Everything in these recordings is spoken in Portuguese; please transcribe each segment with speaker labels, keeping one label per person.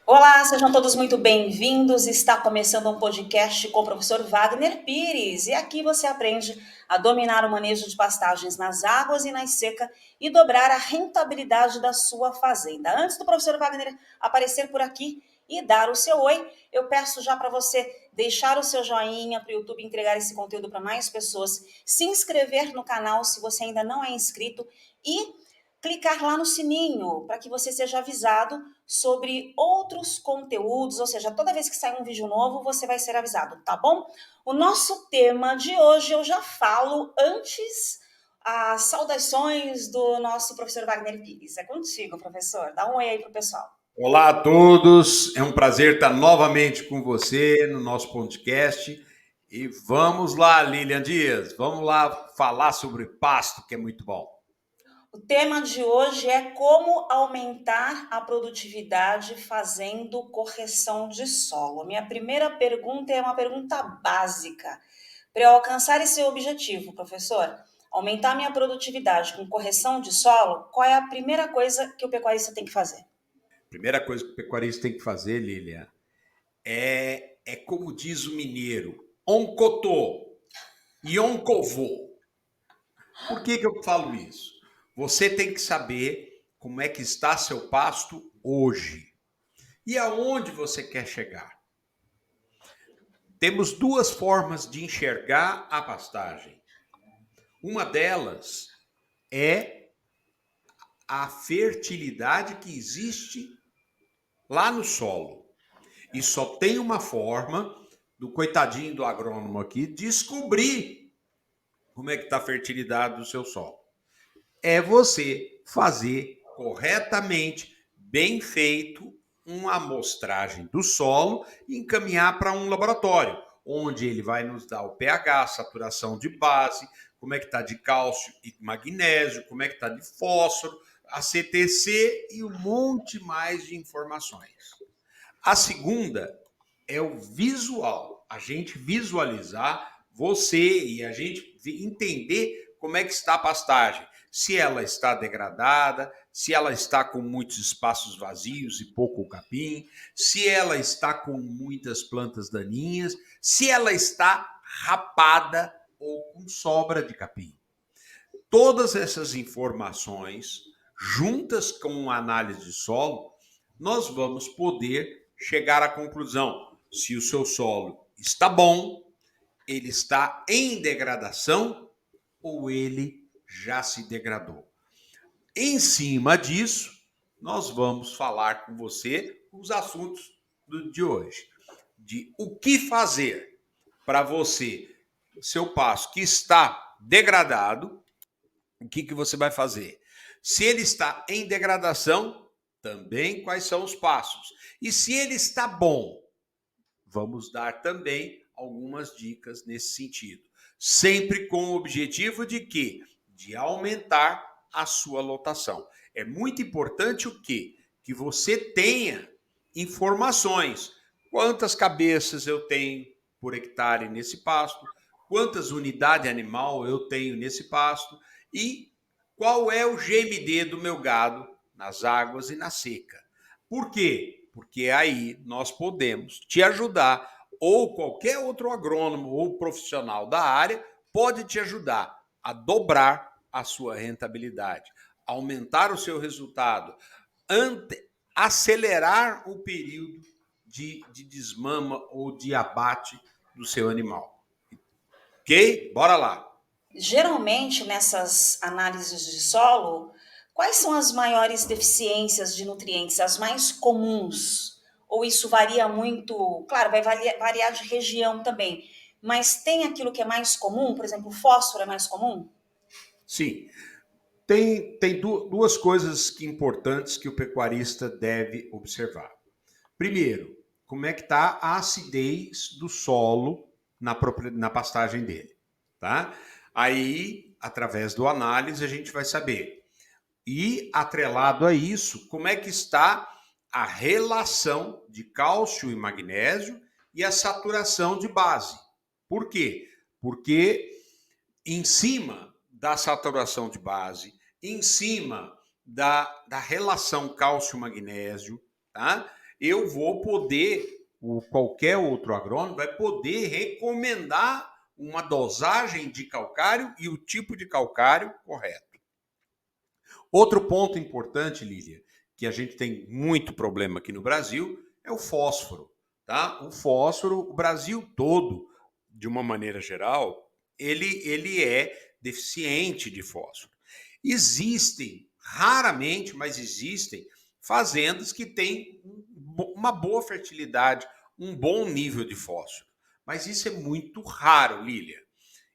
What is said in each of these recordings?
Speaker 1: Olá, sejam todos muito bem-vindos. Está começando um podcast com o professor Wagner Pires. E aqui você aprende a dominar o manejo de pastagens nas águas e na seca e dobrar a rentabilidade da sua fazenda. Antes do professor Wagner aparecer por aqui e dar o seu oi, eu peço já para você deixar o seu joinha para o YouTube entregar esse conteúdo para mais pessoas, se inscrever no canal se você ainda não é inscrito e clicar lá no sininho para que você seja avisado sobre outros conteúdos, ou seja, toda vez que sair um vídeo novo, você vai ser avisado, tá bom? O nosso tema de hoje, eu já falo antes as saudações do nosso professor Wagner Pires. É contigo, professor. Dá um oi aí pro pessoal.
Speaker 2: Olá a todos, é um prazer estar novamente com você no nosso podcast. E vamos lá, Lilian Dias, vamos lá falar sobre pasto, que é muito bom.
Speaker 1: O tema de hoje é como aumentar a produtividade fazendo correção de solo. Minha primeira pergunta é uma pergunta básica. Para eu alcançar esse objetivo, professor, aumentar minha produtividade com correção de solo, qual é a primeira coisa que o pecuarista tem que fazer?
Speaker 2: Primeira coisa que o pecuarista tem que fazer, Lilian, é como diz o mineiro, oncotô e oncovô. Por que eu falo isso? Você tem que saber como é que está seu pasto hoje e aonde você quer chegar. Temos duas formas de enxergar a pastagem. Uma delas é a fertilidade que existe lá no solo. E só tem uma forma do coitadinho do agrônomo aqui descobrir como é que está a fertilidade do seu solo. É você fazer corretamente, bem feito, uma amostragem do solo e encaminhar para um laboratório, onde ele vai nos dar o pH, saturação de base, como é que está de cálcio e magnésio, como é que está de fósforo, a CTC e um monte mais de informações. A segunda é o visual, a gente visualizar você e a gente entender como é que está a pastagem, se ela está degradada, se ela está com muitos espaços vazios e pouco capim, se ela está com muitas plantas daninhas, se ela está rapada ou com sobra de capim. Todas essas informações, juntas com a análise de solo, nós vamos poder chegar à conclusão se o seu solo está bom, ele está em degradação ou ele já se degradou. Em cima disso, nós vamos falar com você os assuntos de hoje. De o que fazer para você, seu pasto que está degradado, o que você vai fazer? Se ele está em degradação, também quais são os passos? E se ele está bom, vamos dar também algumas dicas nesse sentido. Sempre com o objetivo de quê? De aumentar a sua lotação. É muito importante o quê? Que você tenha informações. Quantas cabeças eu tenho por hectare nesse pasto? Quantas unidades animal eu tenho nesse pasto? E qual é o GMD do meu gado nas águas e na seca? Por quê? Porque aí nós podemos te ajudar, ou qualquer outro agrônomo ou profissional da área pode te ajudar a dobrar a sua rentabilidade, aumentar o seu resultado, acelerar o período de desmama ou de abate do seu animal. Ok? Bora lá.
Speaker 1: Geralmente, nessas análises de solo, quais são as maiores deficiências de nutrientes, as mais comuns? Ou isso varia muito? Claro, vai variar de região também, mas tem aquilo que é mais comum, por exemplo, o fósforo é mais comum?
Speaker 2: Sim, tem duas coisas importantes que o pecuarista deve observar. Primeiro, como é que está a acidez do solo na pastagem dele, tá? Aí, através do análise, a gente vai saber. E, atrelado a isso, como é que está a relação de cálcio e magnésio e a saturação de base. Por quê? Porque em cima da saturação de base, em cima da relação cálcio-magnésio, tá? eu vou poder, ou qualquer outro agrônomo vai poder recomendar uma dosagem de calcário e o tipo de calcário correto. Outro ponto importante, Lília, que a gente tem muito problema aqui no Brasil, é o fósforo. Tá? O fósforo, o Brasil todo, de uma maneira geral, ele é deficiente de fósforo. Existem, raramente, mas existem, fazendas que têm uma boa fertilidade, um bom nível de fósforo. Mas isso é muito raro, Lília.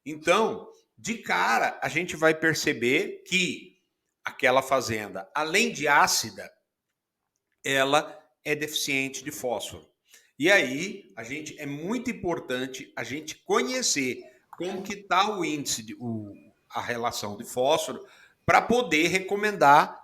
Speaker 2: Então, de cara, a gente vai perceber que aquela fazenda, além de ácida, ela é deficiente de fósforo. E aí, é muito importante a gente conhecer como que está o índice, a relação de fósforo, para poder recomendar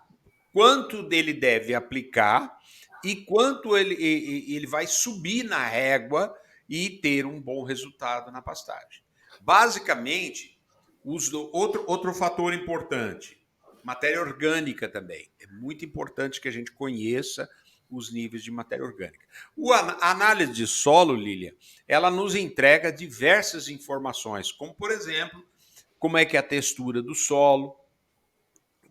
Speaker 2: quanto dele deve aplicar e quanto ele vai subir na régua e ter um bom resultado na pastagem. Basicamente, outro fator importante, matéria orgânica também. É muito importante que a gente conheça os níveis de matéria orgânica. A análise de solo, Lília, ela nos entrega diversas informações, como, por exemplo, como é que é a textura do solo,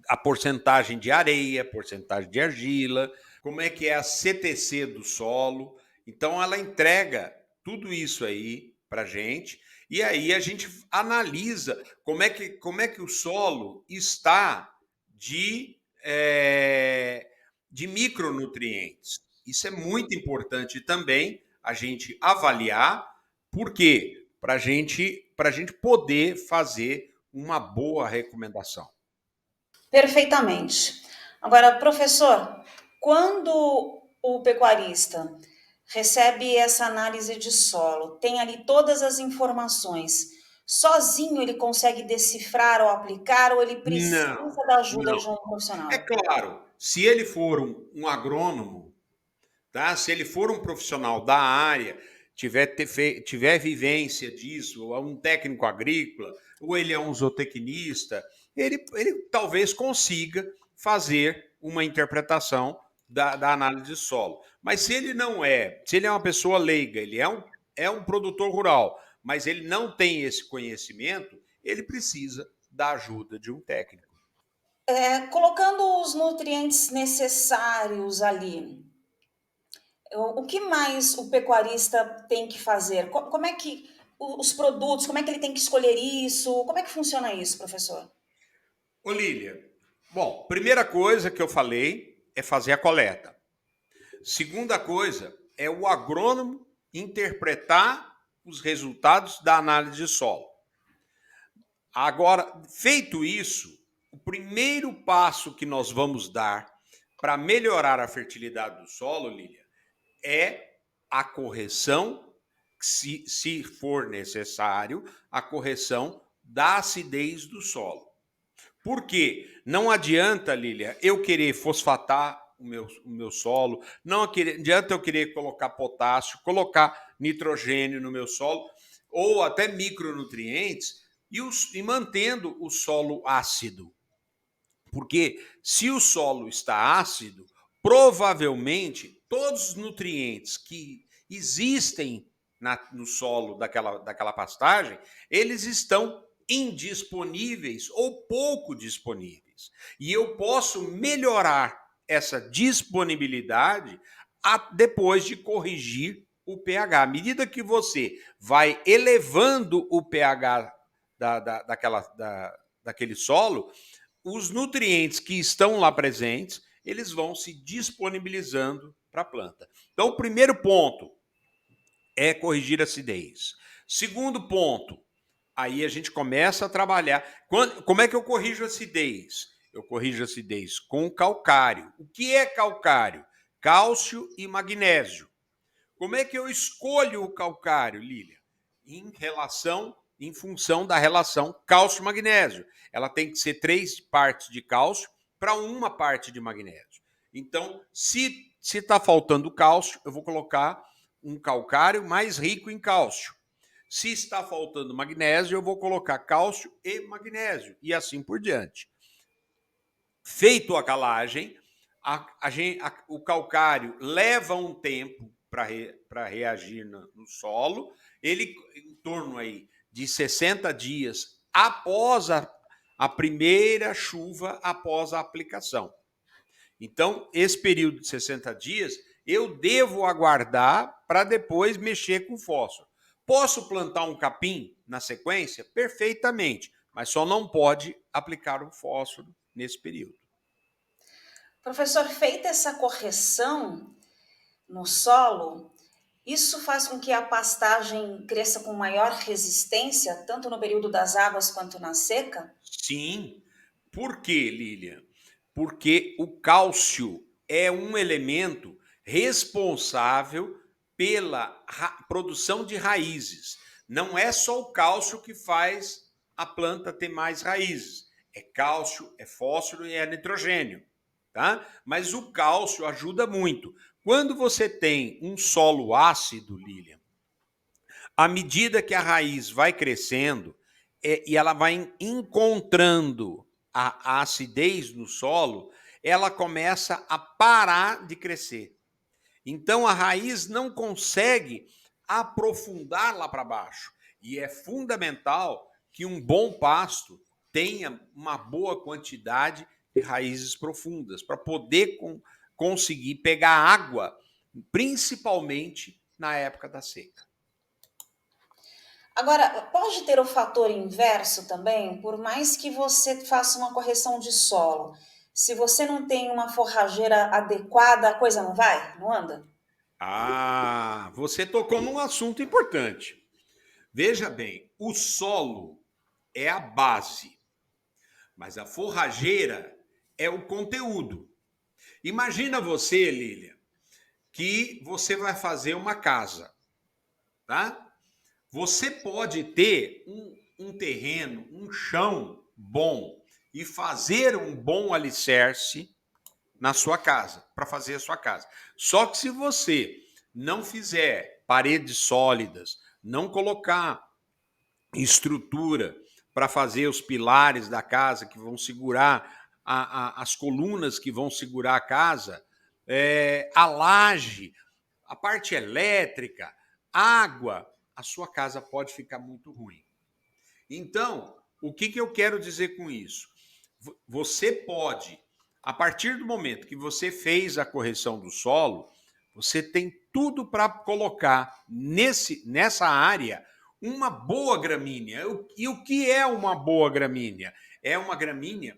Speaker 2: a porcentagem de areia, porcentagem de argila, como é que é a CTC do solo. Então, ela entrega tudo isso aí para a gente, e aí a gente analisa como é que o solo está de micronutrientes. Isso é muito importante também a gente avaliar, por quê? Para a gente poder fazer uma boa recomendação.
Speaker 1: Perfeitamente. Agora, professor, quando o pecuarista recebe essa análise de solo, tem ali todas as informações, sozinho ele consegue decifrar ou aplicar, ou ele precisa
Speaker 2: Não,
Speaker 1: da ajuda de
Speaker 2: não.
Speaker 1: um
Speaker 2: É
Speaker 1: profissional?
Speaker 2: claro, se ele for um agrônomo, tá? Se ele for um profissional da área, tiver vivência disso, ou é um técnico agrícola, ou ele é um zootecnista, ele talvez consiga fazer uma interpretação da análise de solo. Mas se ele não é, se ele é uma pessoa leiga, ele é um produtor rural, mas ele não tem esse conhecimento, ele precisa da ajuda de um técnico.
Speaker 1: Colocando os nutrientes necessários ali, o que mais o pecuarista tem que fazer? Como é que os produtos, como é que ele tem que escolher isso? Como é que funciona isso, professor?
Speaker 2: Ô Lília, bom, primeira coisa que eu falei é fazer a coleta. Segunda coisa é o agrônomo interpretar os resultados da análise de solo. Agora, feito isso, o primeiro passo que nós vamos dar para melhorar a fertilidade do solo, Lília, é a correção, se for necessário, a correção da acidez do solo. Por quê? Não adianta, Lília, eu querer fosfatar o meu solo, não adianta eu querer colocar potássio, colocar nitrogênio no meu solo, ou até micronutrientes, e mantendo o solo ácido. Porque se o solo está ácido, provavelmente todos os nutrientes que existem no solo daquela pastagem, eles estão indisponíveis ou pouco disponíveis. E eu posso melhorar essa disponibilidade depois de corrigir o pH. À medida que você vai elevando o pH daquele solo, os nutrientes que estão lá presentes, eles vão se disponibilizando para a planta. Então, o primeiro ponto é corrigir a acidez. Segundo ponto, aí a gente começa a trabalhar. Como é que eu corrijo a acidez? Eu corrijo a acidez com calcário. O que é calcário? Cálcio e magnésio. Como é que eu escolho o calcário, Lília? Em função da relação cálcio-magnésio. Ela tem que ser 3 partes de cálcio para 1 parte de magnésio. Então, se está faltando cálcio, eu vou colocar um calcário mais rico em cálcio. Se está faltando magnésio, eu vou colocar cálcio e magnésio, e assim por diante. Feito a calagem, o calcário leva um tempo para reagir no solo, ele em torno aí de 60 dias após a primeira chuva, após a aplicação. Então, esse período de 60 dias, eu devo aguardar para depois mexer com fósforo. Posso plantar um capim na sequência? Perfeitamente, mas só não pode aplicar o fósforo nesse período.
Speaker 1: Professor, feita essa correção no solo, isso faz com que a pastagem cresça com maior resistência, tanto no período das águas quanto na seca?
Speaker 2: Sim. Por quê, Lilian? Porque o cálcio é um elemento responsável pela produção de raízes. Não é só o cálcio que faz a planta ter mais raízes. É cálcio, é fósforo e é nitrogênio, tá? Mas o cálcio ajuda muito. Quando você tem um solo ácido, Lilian, à medida que a raiz vai crescendo e ela vai encontrando a acidez no solo, ela começa a parar de crescer. Então a raiz não consegue aprofundar lá para baixo. E é fundamental que um bom pasto tenha uma boa quantidade de raízes profundas para poder conseguir pegar água, principalmente na época da seca.
Speaker 1: Agora, pode ter o fator inverso também, por mais que você faça uma correção de solo. Se você não tem uma forrageira adequada, a coisa não vai? Não anda?
Speaker 2: Ah, você tocou num assunto importante. Veja bem, o solo é a base, mas a forrageira é o conteúdo. Imagina você, Lília, que você vai fazer uma casa, tá? Você pode ter um terreno, um chão bom e fazer um bom alicerce na sua casa, para fazer a sua casa. Só que se você não fizer paredes sólidas, não colocar estrutura para fazer os pilares da casa que vão segurar as colunas que vão segurar a casa, a laje, a parte elétrica, água, a sua casa pode ficar muito ruim. Então, o que eu quero dizer com isso? Você pode, a partir do momento que você fez a correção do solo, você tem tudo para colocar nessa área uma boa gramínea. E o que é uma boa gramínea? É uma gramínea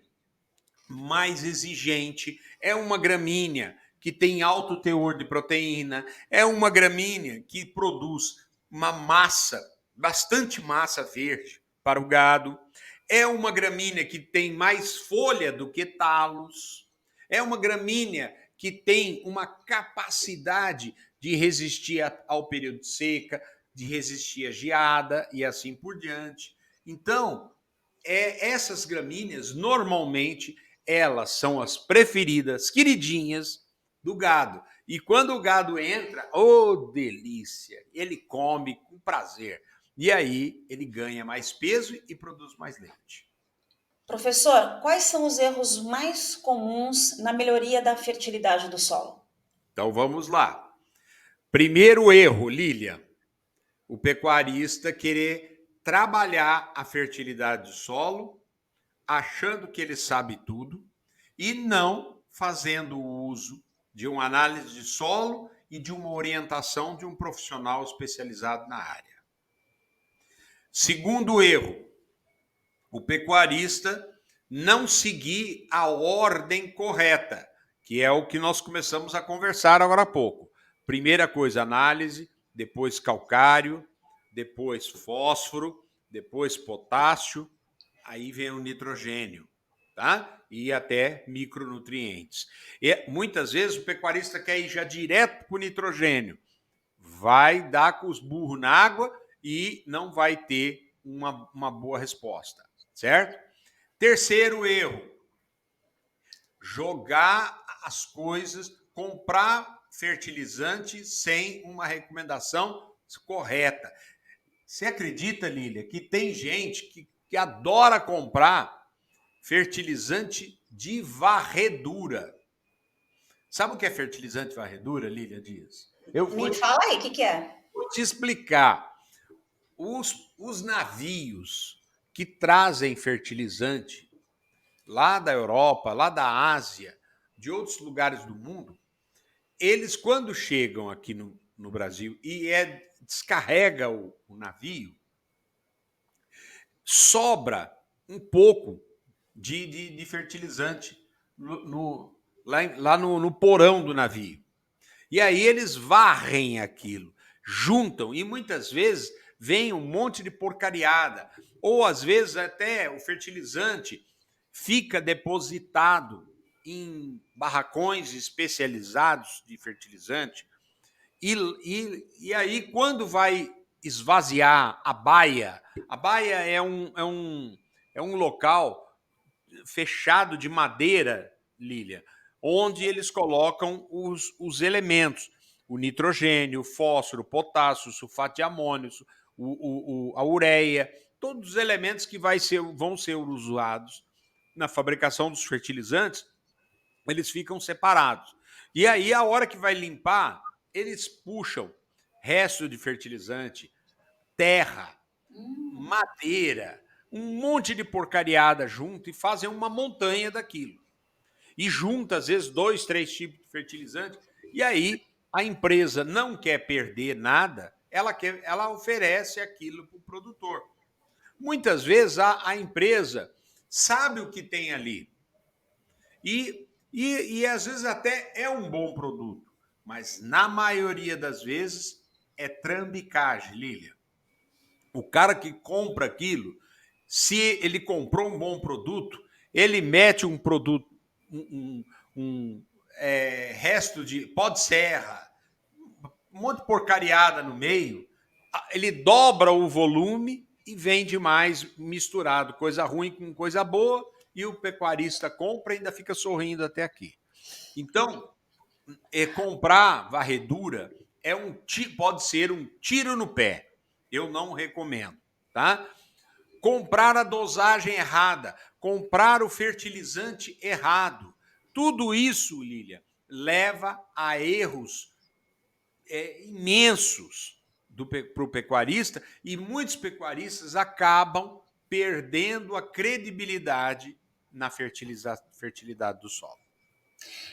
Speaker 2: mais exigente, é uma gramínea que tem alto teor de proteína, é uma gramínea que produz uma massa, bastante massa verde para o gado, é uma gramínea que tem mais folha do que talos, é uma gramínea que tem uma capacidade de resistir ao período de seca, de resistir à geada e assim por diante. Então, essas gramíneas, normalmente, elas são as preferidas, queridinhas do gado. E quando o gado entra, oh, delícia! Ele come com prazer. E aí ele ganha mais peso e produz mais leite.
Speaker 1: Professor, quais são os erros mais comuns na melhoria da fertilidade do solo?
Speaker 2: Então vamos lá. Primeiro erro, Lília, o pecuarista querer trabalhar a fertilidade do solo, achando que ele sabe tudo e não fazendo uso de uma análise de solo e de uma orientação de um profissional especializado na área. Segundo erro, o pecuarista não seguir a ordem correta, que é o que nós começamos a conversar agora há pouco. Primeira coisa, análise, depois calcário, depois fósforo, depois potássio, aí vem o nitrogênio, tá? E até micronutrientes. E muitas vezes o pecuarista quer ir já direto para o nitrogênio. Vai dar com os burros na água e não vai ter uma boa resposta, certo? Terceiro erro, jogar as coisas, comprar fertilizante sem uma recomendação correta. Você acredita, Lília, que tem gente que adora comprar fertilizante de varredura? Sabe o que é fertilizante varredura, Lília Dias?
Speaker 1: Me fala aí, o que é?
Speaker 2: Vou te explicar. Os navios que trazem fertilizante lá da Europa, lá da Ásia, de outros lugares do mundo, eles, quando chegam aqui no Brasil e descarrega o navio, sobra um pouco de fertilizante lá no porão do navio. E aí eles varrem aquilo, juntam, e muitas vezes vem um monte de porcariada. Ou às vezes até o fertilizante fica depositado em barracões especializados de fertilizante. E aí, quando vai esvaziar a baia é um local fechado de madeira, Lília, onde eles colocam os elementos, o nitrogênio, o fósforo, o potássio, o sulfato de amônio, a ureia, todos os elementos que vão ser usados na fabricação dos fertilizantes, eles ficam separados. E aí, a hora que vai limpar, eles puxam resto de fertilizante, terra, madeira, um monte de porcariada junto e fazem uma montanha daquilo. E junta, às vezes, 2, 3 tipos de fertilizante. E aí, a empresa não quer perder nada, ela oferece aquilo para o produtor. Muitas vezes, a empresa sabe o que tem ali. E às vezes até é um bom produto, mas na maioria das vezes é trambicagem, Lília. O cara que compra aquilo, se ele comprou um bom produto, ele mete um produto, resto de pó de serra, um monte de porcariada no meio, ele dobra o volume e vende mais misturado, coisa ruim com coisa boa, e o pecuarista compra e ainda fica sorrindo até aqui. Então, comprar varredura pode ser um tiro no pé. Eu não recomendo, tá? Comprar a dosagem errada, comprar o fertilizante errado. Tudo isso, Lília, leva a erros imensos para o pecuarista, e muitos pecuaristas acabam perdendo a credibilidade na fertilidade do solo.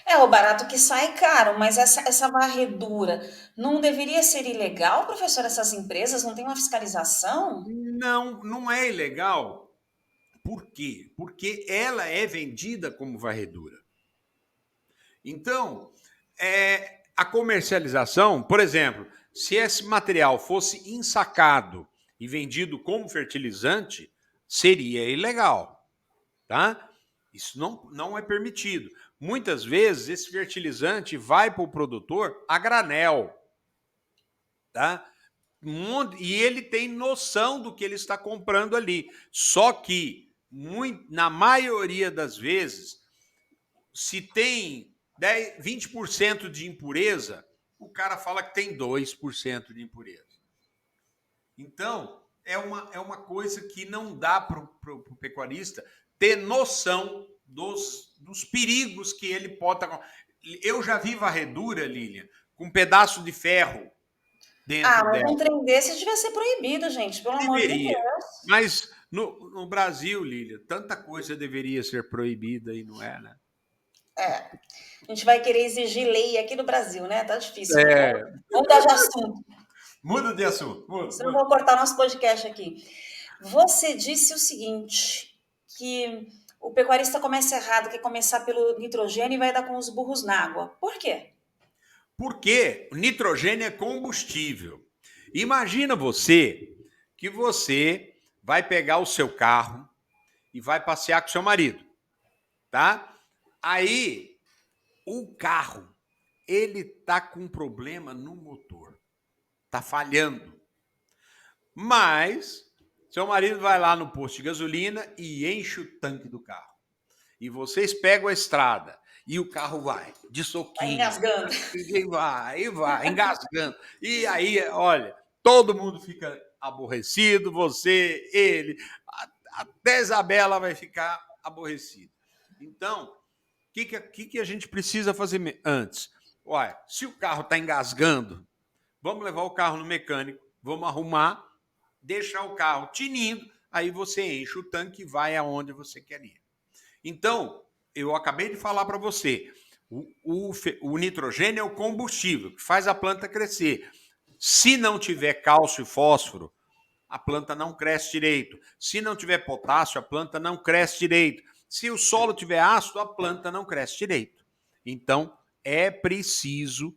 Speaker 1: É o barato que sai caro, mas essa varredura não deveria ser ilegal, professor? Essas empresas não têm uma fiscalização?
Speaker 2: Não, não é ilegal. Por quê? Porque ela é vendida como varredura. Então, a comercialização, por exemplo, se esse material fosse ensacado e vendido como fertilizante, seria ilegal, tá? Isso não é permitido. Muitas vezes esse fertilizante vai para o produtor a granel, tá? E ele tem noção do que ele está comprando ali. Só que, na maioria das vezes, se tem 20% de impureza, o cara fala que tem 2% de impureza. Então, é uma coisa que não dá para o pecuarista ter noção dos perigos que ele pode estar. Eu já vi varredura, Lilian, com um pedaço de ferro dentro
Speaker 1: Mas
Speaker 2: dela.
Speaker 1: um trem desse devia ser proibido, gente, pelo amor de
Speaker 2: Deveria.
Speaker 1: Deus.
Speaker 2: Mas no Brasil, Lilian, tanta coisa deveria ser proibida e não é, né?
Speaker 1: A gente vai querer exigir lei aqui no Brasil, né? Tá difícil.
Speaker 2: É.
Speaker 1: Vamos mudar de assunto.
Speaker 2: Muda de assunto.
Speaker 1: Senão eu vou cortar nosso podcast aqui. Você disse o seguinte, que o pecuarista começa errado, quer começar pelo nitrogênio e vai dar com os burros na água. Por quê?
Speaker 2: Porque o nitrogênio é combustível. Imagina que você vai pegar o seu carro e vai passear com seu marido, tá? Aí o carro, ele tá com um problema no motor, tá falhando. Mas seu marido vai lá no posto de gasolina e enche o tanque do carro. E vocês pegam a estrada e o carro vai de soquinho.
Speaker 1: Vai engasgando.
Speaker 2: E vai, engasgando. E aí, olha, todo mundo fica aborrecido, você, ele, até Isabela vai ficar aborrecida. Então, que a gente precisa fazer antes? Olha, se o carro está engasgando, vamos levar o carro no mecânico, vamos arrumar, deixar o carro tinindo, aí você enche o tanque e vai aonde você quer ir. Então, eu acabei de falar para você, o nitrogênio é o combustível que faz a planta crescer. Se não tiver cálcio e fósforo, a planta não cresce direito. Se não tiver potássio, a planta não cresce direito. Se o solo tiver ácido, a planta não cresce direito. Então, é preciso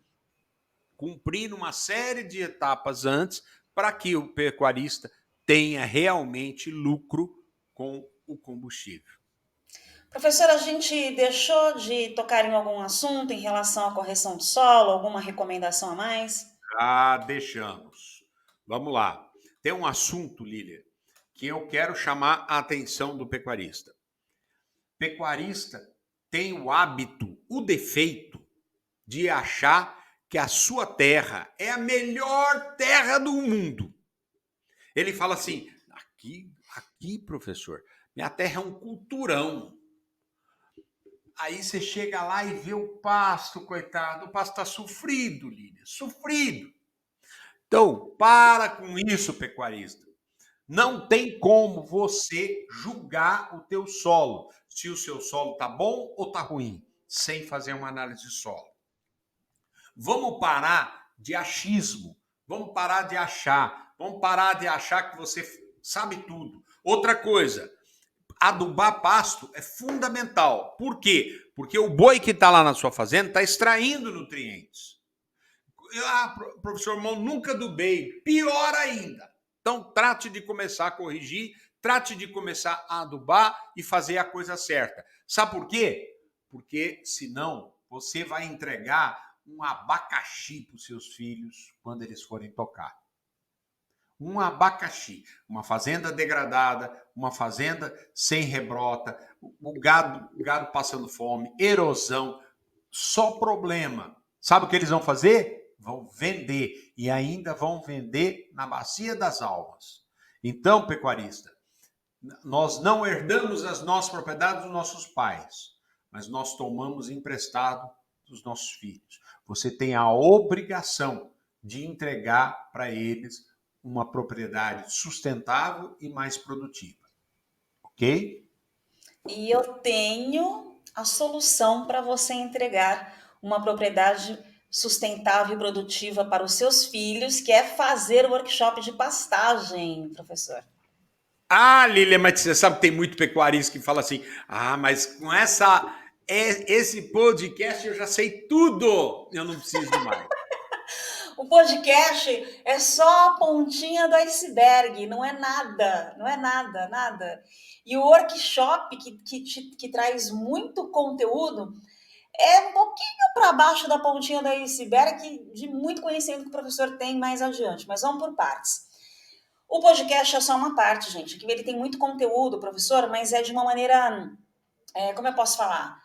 Speaker 2: cumprir uma série de etapas antes para que o pecuarista tenha realmente lucro com o combustível.
Speaker 1: Professor, a gente deixou de tocar em algum assunto em relação à correção do solo, alguma recomendação a mais?
Speaker 2: Deixamos. Vamos lá. Tem um assunto, Lília, que eu quero chamar a atenção do pecuarista. Pecuarista tem o hábito, o defeito de achar que a sua terra é a melhor terra do mundo. Ele fala assim: aqui, professor, minha terra é um culturão. Aí você chega lá e vê o pasto, coitado, o pasto está sofrido, Lília, sofrido. Então, para com isso, pecuarista. Não tem como você julgar o teu solo, se o seu solo está bom ou está ruim, sem fazer uma análise de solo. Vamos parar de achismo, vamos parar de achar que você sabe tudo. Outra coisa, adubar pasto é fundamental. Por quê? Porque o boi que está lá na sua fazenda está extraindo nutrientes. Professor Mão, nunca adubei. Pior ainda. Então, trate de começar a corrigir, trate de começar a adubar e fazer a coisa certa. Sabe por quê? Porque, senão, você vai entregar um abacaxi para os seus filhos quando eles forem tocar. Um abacaxi, uma fazenda degradada, uma fazenda sem rebrota, o gado passando fome, erosão, só problema. Sabe o que eles vão fazer? Vão vender, e ainda vão vender na bacia das almas. Então, pecuarista, nós não herdamos as nossas propriedades dos nossos pais, mas nós tomamos emprestado dos nossos filhos. Você tem a obrigação de entregar para eles uma propriedade sustentável e mais produtiva. Ok?
Speaker 1: E eu tenho a solução para você entregar uma propriedade sustentável e produtiva para os seus filhos, que é fazer o workshop de pastagem, professor.
Speaker 2: Lília, mas você sabe que tem muito pecuarista que fala assim: mas com esse podcast eu já sei tudo, eu não preciso de mais.
Speaker 1: O podcast é só a pontinha do iceberg, não é nada, não é nada, nada. E o workshop que traz muito conteúdo é um pouquinho para baixo da pontinha do iceberg de muito conhecimento que o professor tem mais adiante, mas vamos por partes. O podcast é só uma parte, gente, que ele tem muito conteúdo, professor, mas é de uma maneira, como eu posso falar,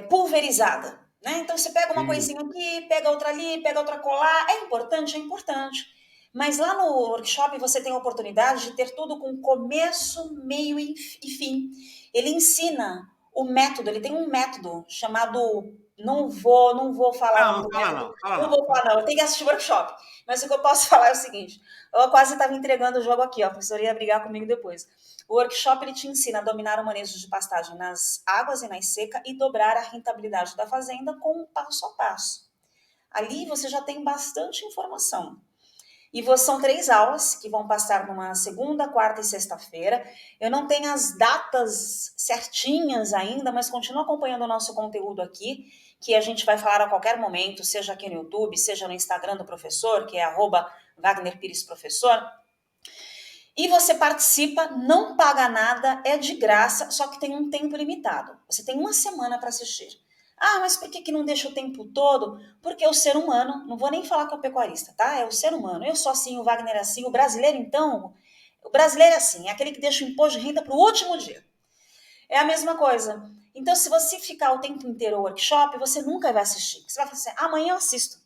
Speaker 1: pulverizada. Né? Então você pega uma coisinha aqui, pega outra ali, pega outra colar, é importante, é importante. Mas lá no workshop você tem a oportunidade de ter tudo com começo, meio e fim. Ele ensina o método, ele tem um método chamado. Não vou falar o método. Não vou falar, não. Eu tenho que assistir o workshop. Mas o que eu posso falar é o seguinte: eu quase estava entregando o jogo aqui, ó. A professora ia brigar comigo depois. O workshop ele te ensina a dominar o manejo de pastagem nas águas e nas secas e dobrar a rentabilidade da fazenda com um passo a passo. Ali você já tem bastante informação. E são 3 aulas que vão passar numa segunda, quarta e sexta-feira. Eu não tenho as datas certinhas ainda, mas continua acompanhando o nosso conteúdo aqui, que a gente vai falar a qualquer momento, seja aqui no YouTube, seja no Instagram do professor, que é @WagnerPiresProfessor. E você participa, não paga nada, é de graça, só que tem um tempo limitado. Você tem 1 semana para assistir. Mas por que não deixa o tempo todo? Porque o ser humano, não vou nem falar com o pecuarista, tá? É o ser humano. Eu sou assim, o Wagner é assim, o brasileiro então, o brasileiro é assim, é aquele que deixa o imposto de renda para o último dia. É a mesma coisa. Então, se você ficar o tempo inteiro no workshop, você nunca vai assistir. Você vai falar assim, amanhã eu assisto.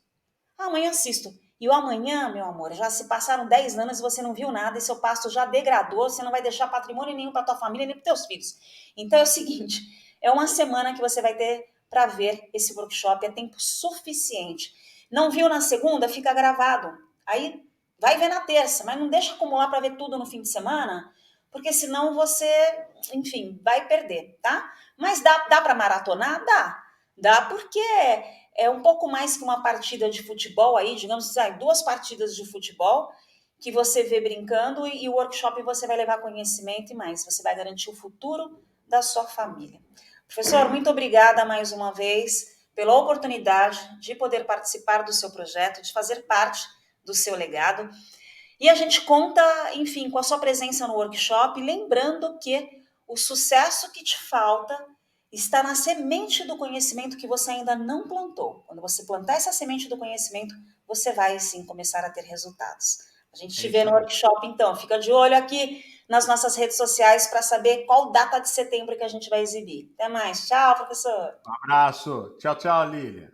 Speaker 1: Amanhã eu assisto. E o amanhã, meu amor, já se passaram 10 anos e você não viu nada, e seu pasto já degradou, você não vai deixar patrimônio nenhum para tua família nem para teus filhos. Então é o seguinte, é uma semana que você vai ter para ver esse workshop, é tempo suficiente. Não viu na segunda, fica gravado. Aí vai ver na terça, mas não deixa acumular para ver tudo no fim de semana, porque senão você, enfim, vai perder, tá? Mas dá para maratonar? Dá. Dá porque é um pouco mais que uma partida de futebol aí, digamos assim, 2 partidas de futebol que você vê brincando e o workshop você vai levar conhecimento e mais. Você vai garantir o futuro da sua família. Professor, muito obrigada mais uma vez pela oportunidade de poder participar do seu projeto, de fazer parte do seu legado. E a gente conta, enfim, com a sua presença no workshop, lembrando que o sucesso que te falta está na semente do conhecimento que você ainda não plantou. Quando você plantar essa semente do conhecimento, você vai sim começar a ter resultados. A gente
Speaker 2: É
Speaker 1: te vê
Speaker 2: isso
Speaker 1: no
Speaker 2: aí.
Speaker 1: workshop, então. Fica de olho aqui nas nossas redes sociais para saber qual data de setembro que a gente vai exibir. Até mais. Tchau, professor.
Speaker 3: Um abraço. Tchau, tchau, Lília.